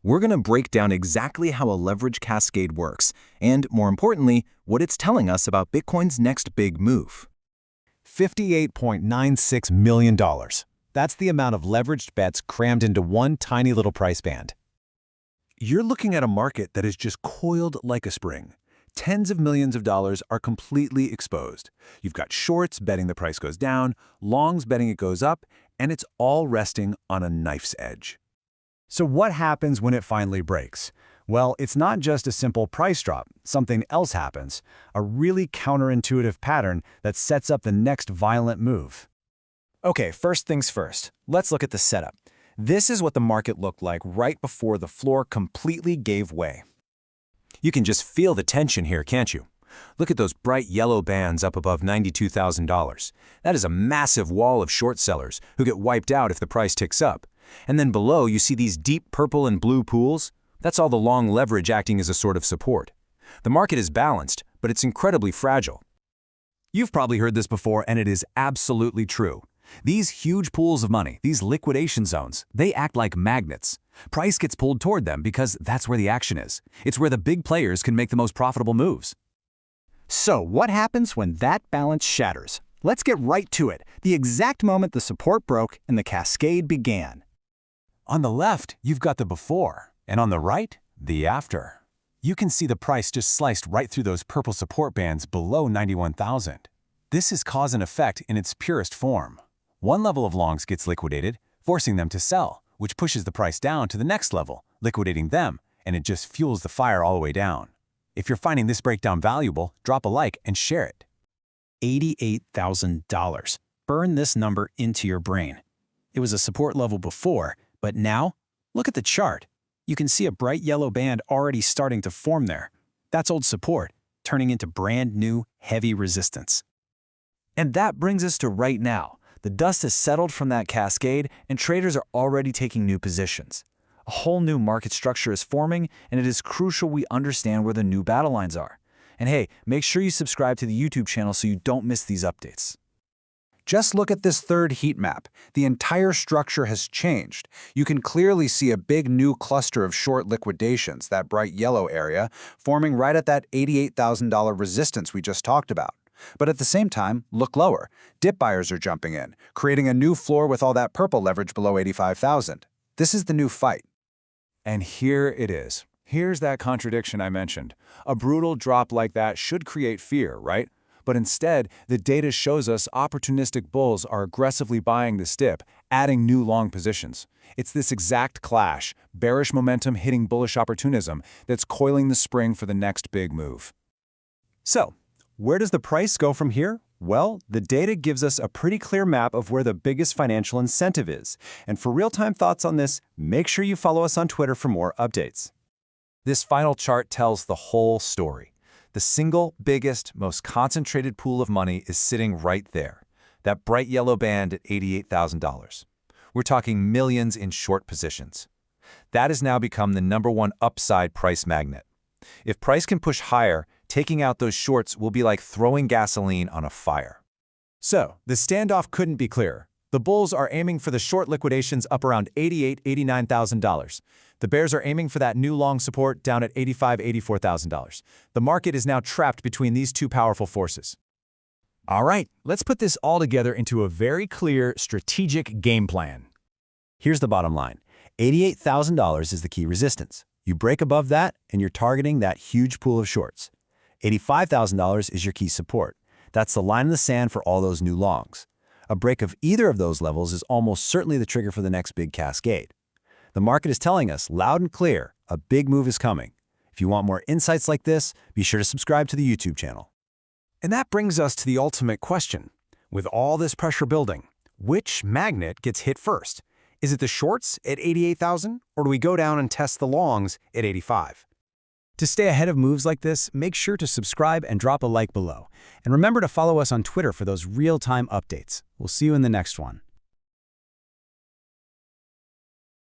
We're going to break down exactly how a leverage cascade works, and more importantly, what it's telling us about Bitcoin's next big move. $58.96 million. That's the amount of leveraged bets crammed into one tiny little price band. You're looking at a market that is just coiled like a spring. Tens of millions of dollars are completely exposed. You've got shorts betting the price goes down, longs betting it goes up, and it's all resting on a knife's edge. So what happens when it finally breaks? Well, it's not just a simple price drop. Something else happens, a really counterintuitive pattern that sets up the next violent move. Okay, first things first. Let's look at the setup. This is what the market looked like right before the floor completely gave way. You can just feel the tension here, can't you? Look at those bright yellow bands up above $92,000. That is a massive wall of short sellers who get wiped out if the price ticks up. And then below, you see these deep purple and blue pools. That's all the long leverage acting as a sort of support. The market is balanced, but it's incredibly fragile. You've probably heard this before, and it is absolutely true. These huge pools of money, these liquidation zones, they act like magnets. Price gets pulled toward them because that's where the action is. It's where the big players can make the most profitable moves. So what happens when that balance shatters? Let's get right to it, the exact moment the support broke and the cascade began. On the left, you've got the before, and on the right, the after. You can see the price just sliced right through those purple support bands below 91,000. This is cause and effect in its purest form. One level of longs gets liquidated, forcing them to sell, which pushes the price down to the next level, liquidating them, and it just fuels the fire all the way down. If you're finding this breakdown valuable, drop a like and share it. $88,000. Burn this number into your brain. It was a support level before, but now, look at the chart. You can see a bright yellow band already starting to form there. That's old support, turning into brand new, heavy resistance. And that brings us to right now. The dust has settled from that cascade, and traders are already taking new positions. A whole new market structure is forming, and it is crucial we understand where the new battle lines are. And hey, make sure you subscribe to the YouTube channel so you don't miss these updates. Just look at this third heat map. The entire structure has changed. You can clearly see a big new cluster of short liquidations, that bright yellow area, forming right at that $88,000 resistance we just talked about. But at the same time, look lower. Dip buyers are jumping in, creating a new floor with all that purple leverage below 85,000. This is the new fight. And here it is. Here's that contradiction I mentioned. A brutal drop like that should create fear, right? But instead, the data shows us opportunistic bulls are aggressively buying this dip, adding new long positions. It's this exact clash, bearish momentum hitting bullish opportunism, that's coiling the spring for the next big move. So, where does the price go from here? Well, the data gives us a pretty clear map of where the biggest financial incentive is. And for real-time thoughts on this, make sure you follow us on Twitter for more updates. This final chart tells the whole story. The single biggest, most concentrated pool of money is sitting right there, that bright yellow band at $88,000. We're talking millions in short positions. That has now become the #1 upside price magnet. If price can push higher, taking out those shorts will be like throwing gasoline on a fire. So, the standoff couldn't be clearer. The bulls are aiming for the short liquidations up around $88,000, $89,000. The bears are aiming for that new long support down at $85,000, $84,000. The market is now trapped between these two powerful forces. All right, let's put this all together into a very clear strategic game plan. Here's the bottom line. $88,000 is the key resistance. You break above that, and you're targeting that huge pool of shorts. $85,000 is your key support. That's the line in the sand for all those new longs. A break of either of those levels is almost certainly the trigger for the next big cascade. The market is telling us loud and clear, a big move is coming. If you want more insights like this, be sure to subscribe to the YouTube channel. And that brings us to the ultimate question. With all this pressure building, which magnet gets hit first? Is it the shorts at 88,000, or do we go down and test the longs at 85? To stay ahead of moves like this, make sure to subscribe and drop a like below. And remember to follow us on Twitter for those real-time updates. We'll see you in the next one.